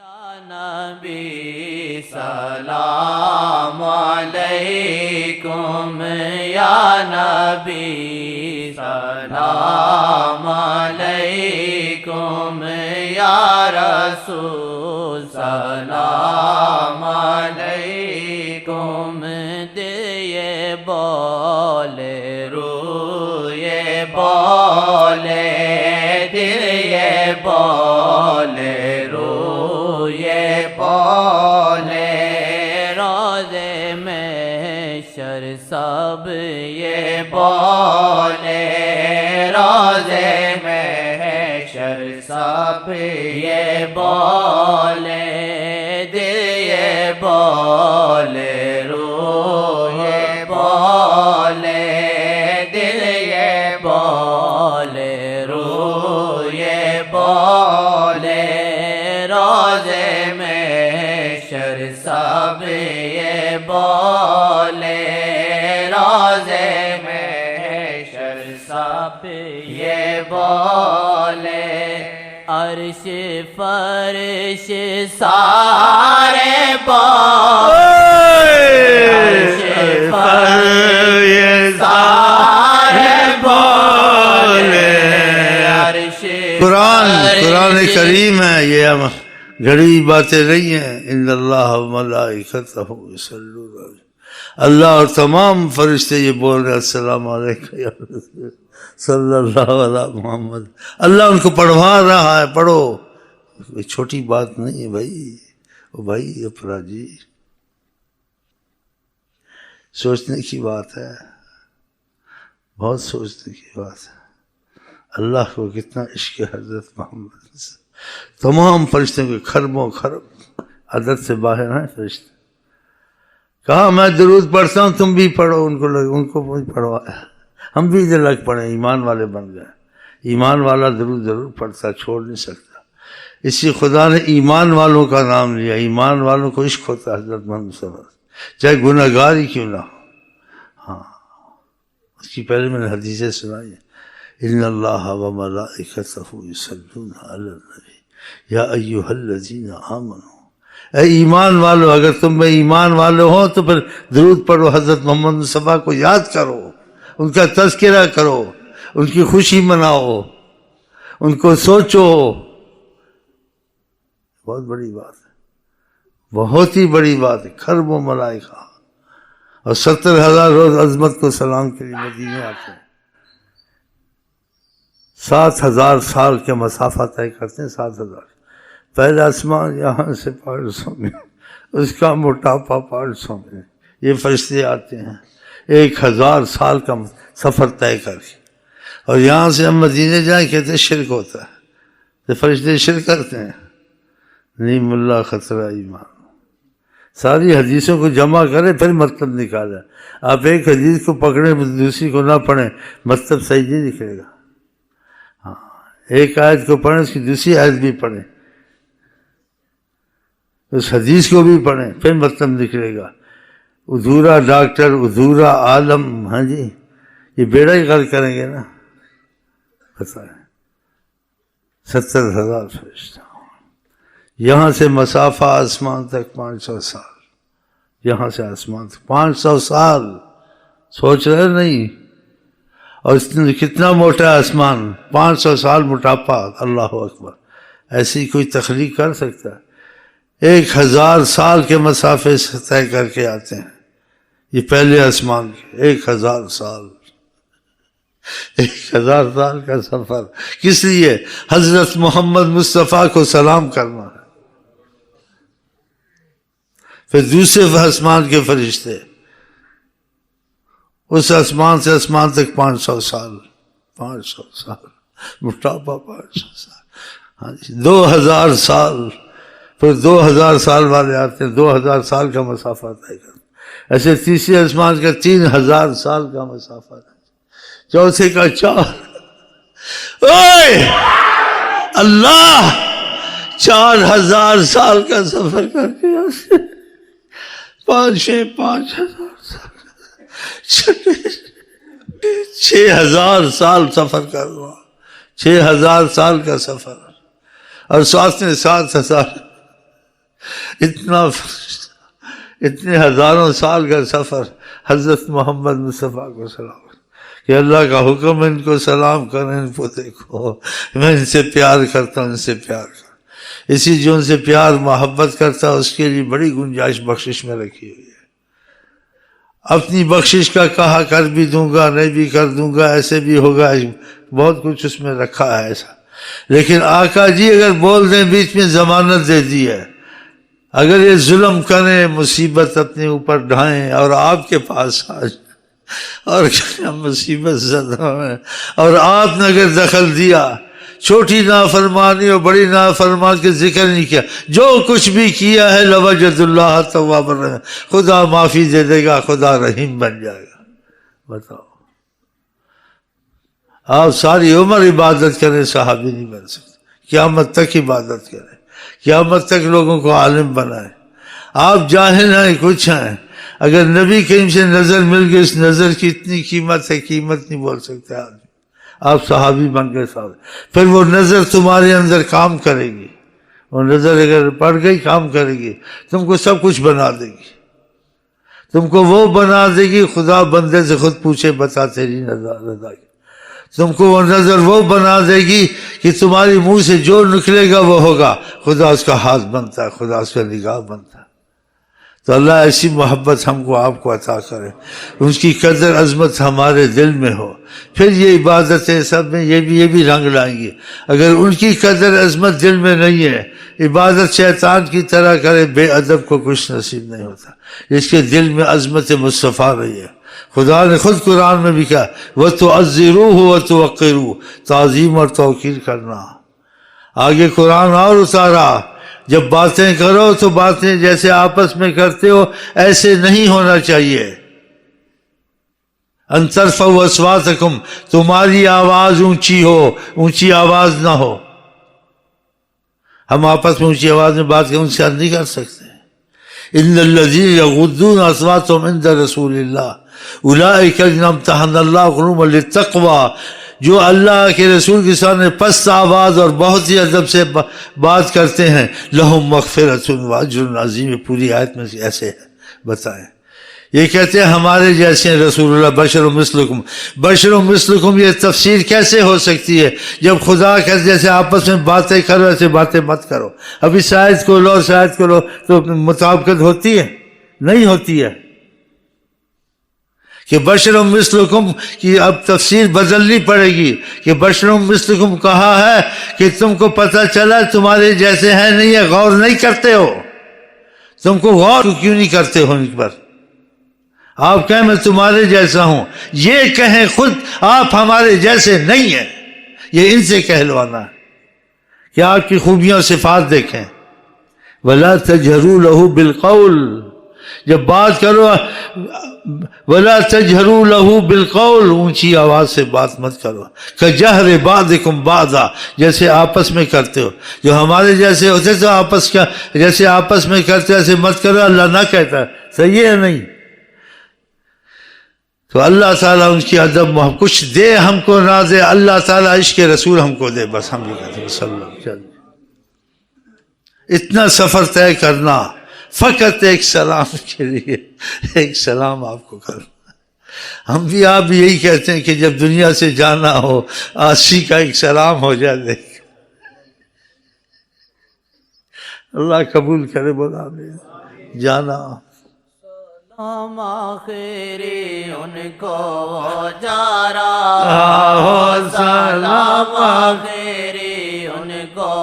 نبی سلام علیکم یا نبی سلام علیکم یا رسول سلام علیکم دیے بولے روئے بولے دیے بولے یہ بولے روزے محشر سب یہ بولے روزے محشر سب یہ بولے دیے بولے روح یہ بولے دل یہ بولے روح یہ بولے روزے محشر سب یہ بولے روزے محشر سب یہ بولے عرش فرش سارے بولے عرش فرش سارے بولے عرش قرآن کریم ہے، یہ گھڑی باتیں نہیں ہیں۔ ان اللہ و ملائکتہ یصلون علی اللہ اور تمام فرشتے یہ بول رہے ہیں السلام علیکم یا رسول صلی اللہ علیہ محمد۔ اللہ ان کو پڑھوا رہا ہے، پڑھو، کوئی چھوٹی بات نہیں ہے بھائی۔ او بھائی اپرا جی، سوچنے کی بات ہے، بہت سوچنے کی بات ہے۔ اللہ کو کتنا عشق ہے حضرت محمد سے۔ تمام فرشتوں کے خربوں خرب عدد سے باہر ہیں فرشتے۔ کہا میں درود پڑھتا ہوں تم بھی پڑھو، ان کو پڑھوایا، ہم بھی ادھر لگ پڑے، ایمان والے بن گئے۔ ایمان والا درود ضرور پڑھتا، چھوڑ نہیں سکتا، اسی خدا نے ایمان والوں کا نام لیا۔ ایمان والوں کو عشق ہوتا ہے حضرت محمد صلی اللہ علیہ وسلم، چاہے گناہ گار ہی کیوں نہ ہو۔ ہاں، اس کی پہلے میں نے حدیثیں سنائی ہیں۔ ان اللہ و ملائکتہ یصلون علی النبی یا ایھا الذین آمنوا، اے ایمان والو، اگر تم میں ایمان والے ہو تو پھر درود پڑھو، حضرت محمد مصطفیٰ کو یاد کرو، ان کا تذکرہ کرو، ان کی خوشی مناؤ، ان کو سوچو۔ بہت بڑی بات ہے، بہت ہی بڑی بات ہے۔ خربوں ملائکہ اور 70,000 روز عظمت کو سلام کے لیے مدینے آتے ہیں۔ 7,000 سال کے مسافہ طے کرتے ہیں، 7,000۔ پہلے آسمان یہاں سے 500 میں، اس کا موٹاپا 500 میں، یہ فرشتے آتے ہیں 1,000 سال کا سفر طے کر کے، اور یہاں سے ہم مدینے جائیں کہتے ہیں شرک ہوتا ہے، تو فرشتے شرک کرتے ہیں؟ نیم اللہ خطرہ ایمان۔ ساری حدیثوں کو جمع کریں پھر مطلب نکالیں۔ آپ ایک حدیث کو پکڑیں دوسری کو نہ پڑھیں، مطلب صحیح نہیں نکلے گا۔ ہاں، ایک آیت کو پڑھیں اس کی دوسری آیت بھی پڑھیں، اس حدیث کو بھی پڑھیں، پھر مطلب نکلے گا۔ ادھورا ڈاکٹر، ادھورا عالم، ہاں جی، یہ بیڑا ہی غرق کریں گے نا۔ بتائیں، 70,000 فرشتہ، یہاں سے مسافہ آسمان تک 500 سال، یہاں سے آسمان تک 500 سال، سوچ رہے نہیں؟ اور کتنا موٹا آسمان، 500 سال موٹاپا، اللہ اکبر۔ ایسی کوئی تخلیق کر سکتا ہے؟ 1,000 سال کے مسافے سے طے کر کے آتے ہیں یہ پہلے آسمان کے، 1,000 سال، 1,000 سال کا سفر، کس لیے؟ حضرت محمد مصطفیٰ کو سلام کرنا ہے۔ پھر دوسرے آسمان کے فرشتے، اس آسمان سے آسمان تک 500 سال، 500 سال موٹاپا، 500 سال، ہاں جی، 2,000 سال، پھر 2,000 سال والے آتے ہیں، 2,000 سال کا مسافہ طے کرتے ہیں۔ ایسے تیسرے آسمان کا 3,000 سال کا مسافہ، چوتھے کا 4، اللہ 4,000 سال کا سفر کر کے 5,000 سال، 6,000 سال سفر کر رہا ہوں، 6,000 سال کا سفر، اور ساتھ میں 7,000 اتنا اتنے ہزاروں سال کا سفر حضرت محمد مصطفیٰ کو سلام کہ اللہ کا حکم ان کو سلام کریں، ان کو دیکھو میں ان سے پیار کرتا ہوں، ان سے پیار کرتا، اسی جو ان سے پیار محبت کرتا اس کے لیے بڑی گنجائش بخشش میں رکھی ہوئی ہے۔ اپنی بخشش کا کہا کر بھی دوں گا، نہیں بھی کر دوں گا، ایسے بھی ہوگا، بہت کچھ اس میں رکھا ہے ایسا۔ لیکن آقا جی اگر بول دیں بیچ میں ضمانت دے دی ہے، اگر یہ ظلم کریں، مصیبت اپنے اوپر ڈھائیں اور آپ کے پاس آ جائیں اور مصیبت زدہ ہے، اور آپ نے اگر دخل دیا، چھوٹی نافرمانی اور بڑی نافرمان کے ذکر نہیں کیا، جو کچھ بھی کیا ہے لوجد اللہ تواب الرحیم، خدا معافی دے دے گا، خدا رحیم بن جائے گا۔ بتاؤ آپ ساری عمر عبادت کریں، صحابی نہیں بن سکتے، قیامت تک عبادت کریں، قیامت تک لوگوں کو عالم بنائیں۔ آپ جاہل ہیں، کچھ ہیں، اگر نبی کریم سے نظر مل گئی، اس نظر کی اتنی قیمت ہے، قیمت نہیں بول سکتے آدمی۔ آپ صحابی بن گئے صاحب، پھر وہ نظر تمہارے اندر کام کرے گی، وہ نظر اگر پڑ گئی کام کرے گی، تم کو سب کچھ بنا دے گی، تم کو وہ بنا دے گی، خدا بندے سے خود پوچھے بتا تیری رضا کی، تم کو وہ نظر وہ بنا دے گی کہ تمہاری منہ سے جو نکلے گا وہ ہوگا، خدا اس کا ہاتھ بنتا ہے، خدا اس کا نگاہ بنتا ہے۔ تو اللہ ایسی محبت ہم کو آپ کو عطا کرے، اس کی قدر عظمت ہمارے دل میں ہو، پھر یہ عبادتیں سب میں یہ بھی رنگ لائیں گی۔ اگر ان کی قدر عظمت دل میں نہیں ہے، عبادت شیطان کی طرح کرے، بے ادب کو کچھ نصیب نہیں ہوتا، جس کے دل میں عظمت مصطفیٰ رہی ہے۔ خدا نے خود قرآن میں بھی کہا وَتُعَزِّرُوهُ وَتُوَقِّرُوهُ، تعظیم اور توقیر کرنا۔ آگے قرآن اور اتارا، جب باتیں کرو تو باتیں جیسے آپس میں کرتے ہو ایسے نہیں ہونا چاہیے۔ ان ترفعوا اصواتکم، تمہاری آواز اونچی ہو، اونچی آواز نہ ہو۔ ہم آپس میں اونچی آواز میں بات کریں، ان سے نہیں کر سکتے۔ ان الذین یغضون اصواتهم عند رسول اللہ اولئک الذین امتحن اللہ قلوبهم للتقوی، جو اللہ کے رسول کے سامنے پست آواز اور بہت ہی ادب سے بات کرتے ہیں، لہم مغفرۃ واجر عظیم، پوری آیت میں ایسے ہے بتائیں۔ یہ کہتے ہیں ہمارے جیسے رسول اللہ بشر مثلکم، بشر مثلکم، یہ تفسیر کیسے ہو سکتی ہے جب خدا کہ جیسے آپس میں باتیں کرو ایسے باتیں مت کرو۔ اب اس آیت کو لو، اس آیت کو لو تو مطابقت ہوتی ہے؟ نہیں ہوتی ہے کہ بشر مثلکم کی اب تفسیر بدلنی پڑے گی کہ بشر مثلکم کہا ہے کہ تم کو پتہ چلا تمہارے جیسے ہیں نہیں ہے، غور نہیں کرتے ہو، تم کو غور کیوں نہیں کرتے ہو ان پر؟ آپ کہیں میں تمہارے جیسا ہوں، یہ کہیں خود آپ ہمارے جیسے نہیں ہیں، یہ ان سے کہلوانا ہے کہ آپ کی خوبیاں صفات دیکھیں۔ وَلَا تَجْهَرُوا لَهُ بِالْقَوْلِ، جب بات کرو وَلَا تَجْهَرُوا لَهُ بِالْقَوْلِ، اونچی آواز سے بات مت کرو، كَجَهْرِ بَعْضِكُمْ بَعْضًا، جیسے آپس میں کرتے ہو، جو ہمارے جیسے ہوتے تو آپس کا جیسے آپس میں کرتے ایسے مت کرو، اللہ نہ کہتا، صحیح ہے نہیں؟ تو اللہ تعالیٰ ان کی ادب محبت کچھ دے ہم کو نہ دے، اللہ تعالیٰ عشق رسول ہم کو دے، بس ہم یہ کہتے ہیں صلی اللہ علیہ وسلم۔ اتنا سفر طے کرنا فقط ایک سلام کے لیے، ایک سلام آپ کو کرنا۔ ہم بھی آپ بھی یہی کہتے ہیں کہ جب دنیا سے جانا ہو آسی کا ایک سلام ہو جائے، اللہ قبول کرے، بولا جانا سلام آخری ان کو جا رہا ہو، سلام آخری ان کو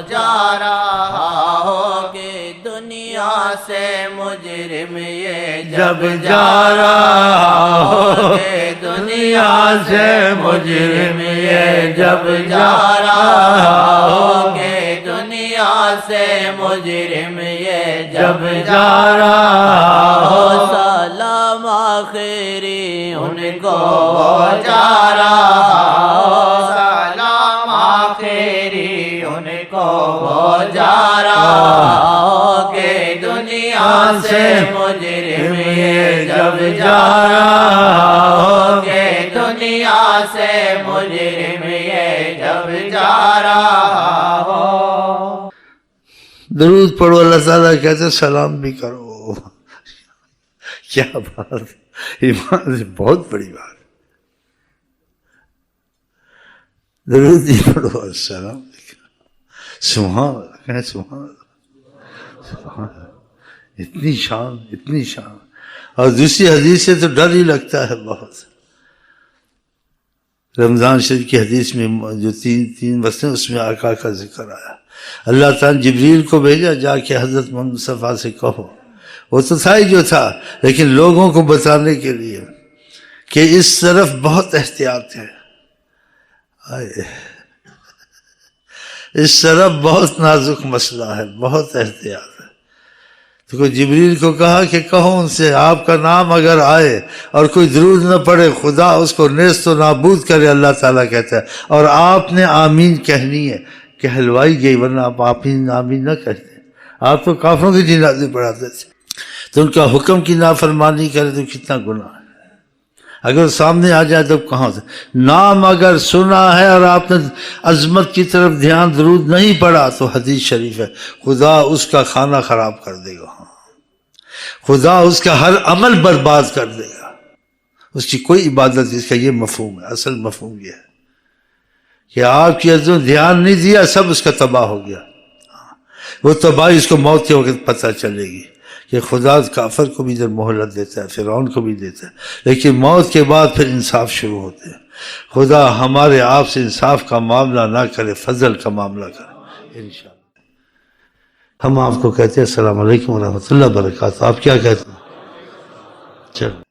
جا رہا ہو، کہ دنیا سے مجرم یہ جب جا رہا ہو، کہ دنیا سے مجرم یہ جب جا رہا ہو، کہ دنیا سے مجرم یہ جب جا رہا ہو، سلام آخری ان کو جا رہا ہو، سلام آخری ان کو جا رہا ہو، کہ دنیا سے مجرم یہ جب جا رہا ہو، کہ دنیا سے مجرم یہ جب جا رہا ہو۔ درود پڑھو اللہ تعالیٰ کہتے ہیں سلام بھی کرو. کیا بات، ایمان سے بہت بڑی بات. درود بھی پڑھو اور سلام بھی کرو. سبحان اللہ کہیں سبحان اللہ. سبحان اللہ، اتنی شان، اتنی شان. اور دوسری حدیث سے تو ڈر ہی لگتا ہے بہت. رمضان شریف کی حدیث میں جو تین مسئلے اس میں آقا کا ذکر آیا. اللہ تعالیٰ نے جبریل کو بھیجا جا کے حضرت محمد مصطفیٰ سے کہو. وہ تو تھا ہی جو تھا، لیکن لوگوں کو بتانے کے لیے کہ اس طرف بہت احتیاط ہے، اس طرف بہت نازک مسئلہ ہے، بہت احتیاط ہے. تو کوئی جبریل کو کہا کہ کہو ان سے آپ کا نام اگر آئے اور کوئی درود نہ پڑے خدا اس کو نیست و نابود کرے. اللہ تعالیٰ کہتا ہے اور آپ نے آمین کہنی ہے. کہلوائی گئی، ورنہ آپ آمین نہ کہتے. آپ تو کافروں کی جنازے پڑھاتے تھے، تو ان کا حکم کی نافرمانی کرے تو کتنا گناہ ہے. اگر سامنے آ جائے تب کہاں سے. نام اگر سنا ہے اور آپ نے عظمت کی طرف دھیان درود نہیں پڑا تو حدیث شریف ہے خدا اس کا کھانا خراب کر دے گا، خدا اس کا ہر عمل برباد کر دے گا. اس کی کوئی عبادت، اس کا یہ مفہوم ہے، اصل مفہوم یہ ہے کہ آپ کی عزت دھیان نہیں دیا سب اس کا تباہ ہو گیا. وہ تباہی اس کو موت کے وقت پتہ چلے گی کہ خدا کافر کو بھی ادھر مہلت دیتا ہے، فرعون کو بھی دیتا ہے، لیکن موت کے بعد پھر انصاف شروع ہوتے ہیں. خدا ہمارے آپ سے انصاف کا معاملہ نہ کرے، فضل کا معاملہ کرے انشاءاللہ. ہم آپ کو کہتے ہیں السلام علیکم ورحمۃ اللہ وبرکاتہ. آپ کیا کہتے ہیں؟ چلو.